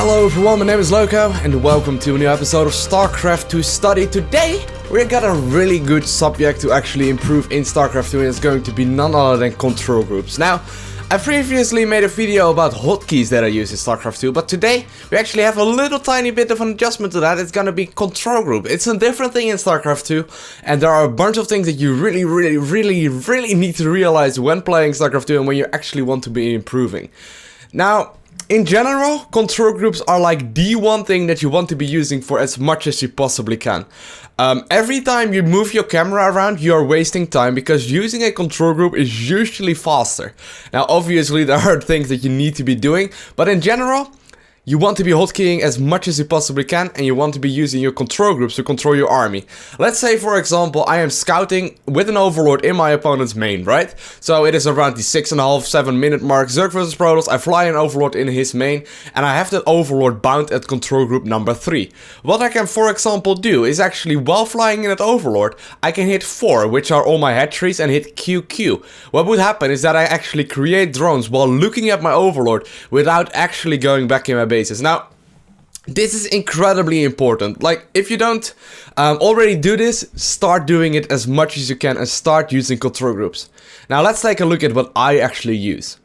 Hello everyone, my name is Lowko and welcome to a new episode of StarCraft II Study. Today, we got a really good subject to actually improve in StarCraft II, and it's going to be none other than control groups. Now, I previously made a video about hotkeys that I use in StarCraft II, but today we actually have a little tiny bit of an adjustment to that. It's gonna be control group. It's a different thing in StarCraft II, and there are a bunch of things that you really need to realize when playing StarCraft II and when you actually want to be improving. Now, in general, control groups are like the one thing that you want to be using for as much as you possibly can. Every time you move your camera around, you are wasting time because using a control group is usually faster. Now, obviously, there are things that you need to be doing, but in general, you want to be hotkeying as much as you possibly can, and you want to be using your control groups to control your army. Let's say, for example, I am scouting with an overlord in my opponent's main, right? So it is around the 6.5, 7 minute mark, Zerg versus Protoss. I fly an overlord in his main, and I have that overlord bound at control group number 3. What I can, for example, do is actually, while flying in that overlord, I can hit 4, which are all my hatcheries, and hit QQ. What would happen is that I actually create drones while looking at my overlord without actually going back in my bases. Now, this is incredibly important. Like, if you don't already do this, start doing it as much as you can and start using control groups. Now, let's take a look at what I actually use.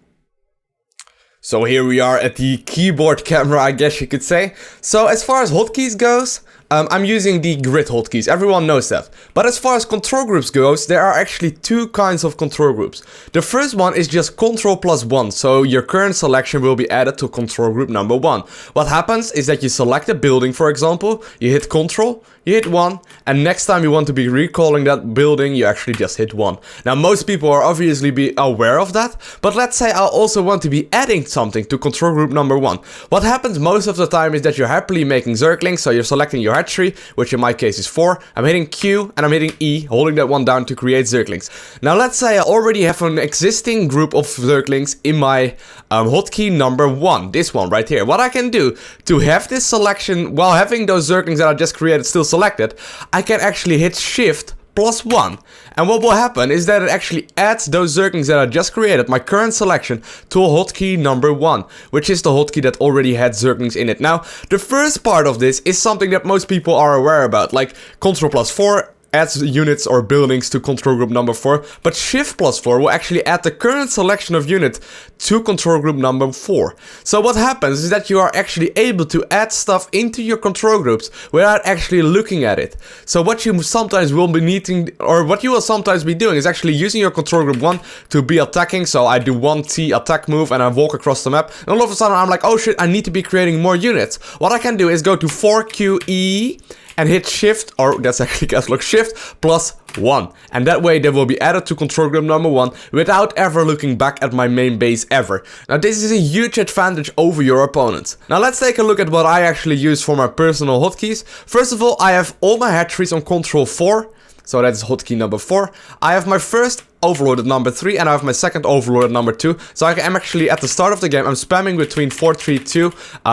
So here we are at the keyboard camera, I guess you could say. So as far as hotkeys goes, I'm using the grid hotkeys, everyone knows that. But as far as control groups goes, there are actually two kinds of control groups. The first one is just control +1, so your current selection will be added to control group number 1. What happens is that you select a building, for example, you hit control, you hit 1, and next time you want to be recalling that building, you actually just hit 1. Now, most people are obviously be aware of that, but let's say I also want to be adding something to control group number 1. What happens most of the time is that you're happily making Zerglings, so you're selecting your hatchery, which in my case is 4. I'm hitting Q and I'm hitting E, holding that one down to create Zerglings. Now, let's say I already have an existing group of Zerglings in my hotkey number 1, this one right here. What I can do to have this selection, while having those Zerglings that I just created still selected, I can actually hit Shift +1. And what will happen is that it actually adds those Zerglings that I just created, my current selection, to a hotkey number 1, which is the hotkey that already had Zerglings in it. Now, the first part of this is something that most people are aware about, like Ctrl +4 adds units or buildings to control group number 4, but Shift +4 will actually add the current selection of units to control group number 4. So what happens is that you are actually able to add stuff into your control groups without actually looking at it. So what you sometimes will be needing, or what you will sometimes be doing, is actually using your control group 1 to be attacking. So I do 1T attack move and I walk across the map, and all of a sudden I'm like, oh shit, I need to be creating more units. What I can do is go to 4QE and hit Shift, or that's actually caps lock, Shift +1. And that way they will be added to control group number 1 without ever looking back at my main base ever. Now, this is a huge advantage over your opponents. Now, let's take a look at what I actually use for my personal hotkeys. First of all, I have all my hatcheries on control 4. So that is hotkey number 4. I have my first overlord at number 3, and I have my second overlord at number 2. So I am actually, at the start of the game, I'm spamming between 4, 3, 2,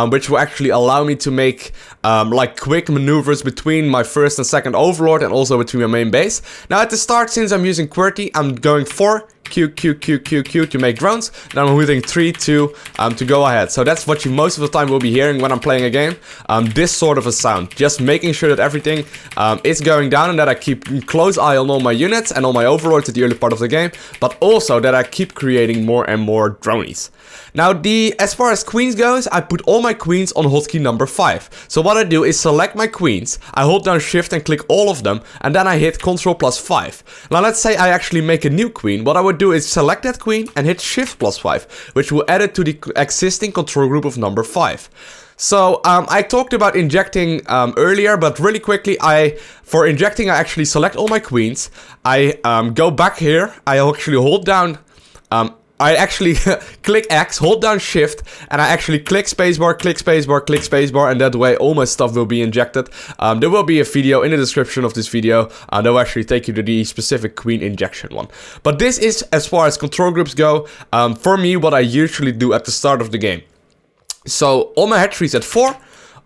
which will actually allow me to make like quick maneuvers between my first and second overlord, and also between my main base. Now, at the start, since I'm using QWERTY, I'm going 4, Q to make drones, and I'm hitting 3, 2 to go ahead. So that's what you most of the time will be hearing when I'm playing a game. This sort of a sound, just making sure that everything is going down, and that I keep close eye on all my units and all my overlords at the early part of the game, but also that I keep creating more and more dronies. Now, as far as queens goes, I put all my queens on hotkey number 5. So what I do is select my queens, I hold down Shift and click all of them, and then I hit Ctrl +5. Now, let's say I actually make a new queen. What I would do is select that queen and hit Shift +5, which will add it to the existing control group of number 5. So, I talked about injecting earlier, but really quickly, for injecting, I actually select all my queens. I go back here, I actually hold down, I actually click X, hold down Shift, and I actually click spacebar, click spacebar, click spacebar, and that way all my stuff will be injected. There will be a video in the description of this video that will actually take you to the specific queen injection one. But this is, as far as control groups go, for me, what I usually do at the start of the game. So all my hatcheries at 4,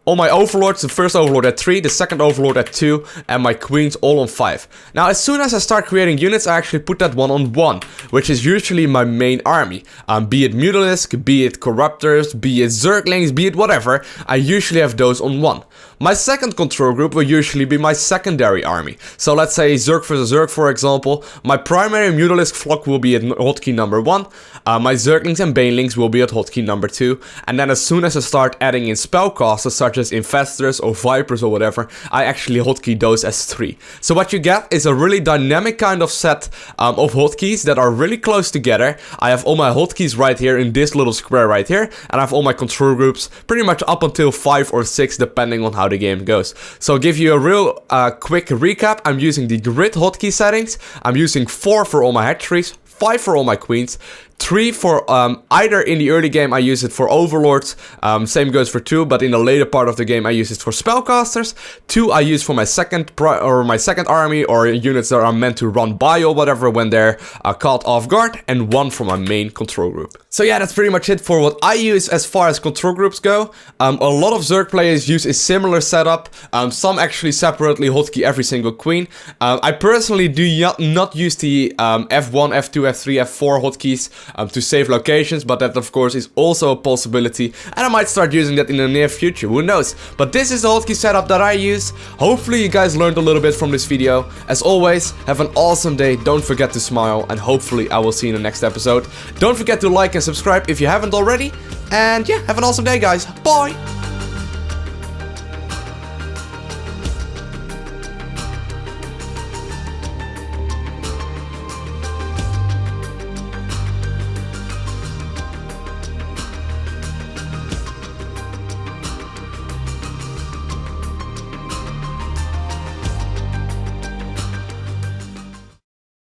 all my overlords, the first overlord at 3, the second overlord at 2, and my queens all on 5. Now, as soon as I start creating units, I actually put that one on 1, which is usually my main army. Be it Mutalisk, be it Corruptors, be it Zerglings, be it whatever, I usually have those on 1. My second control group will usually be my secondary army. So let's say Zerg vs Zerg, for example. My primary Mutalisk flock will be at hotkey number 1. My Zerglings and Banelings will be at hotkey number 2. And then as soon as I start adding in spellcasters such as Infestors or Vipers or whatever, I actually hotkey those as 3. So what you get is a really dynamic kind of set of hotkeys that are really close together. I have all my hotkeys right here in this little square right here. And I have all my control groups pretty much up until 5 or 6 depending on how the game goes. So I'll give you a real quick recap. I'm using the grid hotkey settings. I'm using 4 for all my hatcheries, 5 for all my queens, 3 for either in the early game I use it for overlords, same goes for 2, but in the later part of the game I use it for spellcasters. 2 I use for my second army or units that are meant to run by or whatever when they're caught off guard, and 1 for my main control group. So yeah, that's pretty much it for what I use as far as control groups go. A lot of Zerg players use a similar setup. Some actually separately hotkey every single queen. I personally do not use the F1, F2, F3, F4 hotkeys to save locations, but that of course is also a possibility, and I might start using that in the near future, who knows. But this is the hotkey setup that I use. Hopefully you guys learned a little bit from this video. As always, have an awesome day, don't forget to smile, and hopefully I will see you in the next episode. Don't forget to like and subscribe if you haven't already, and yeah, have an awesome day guys, bye!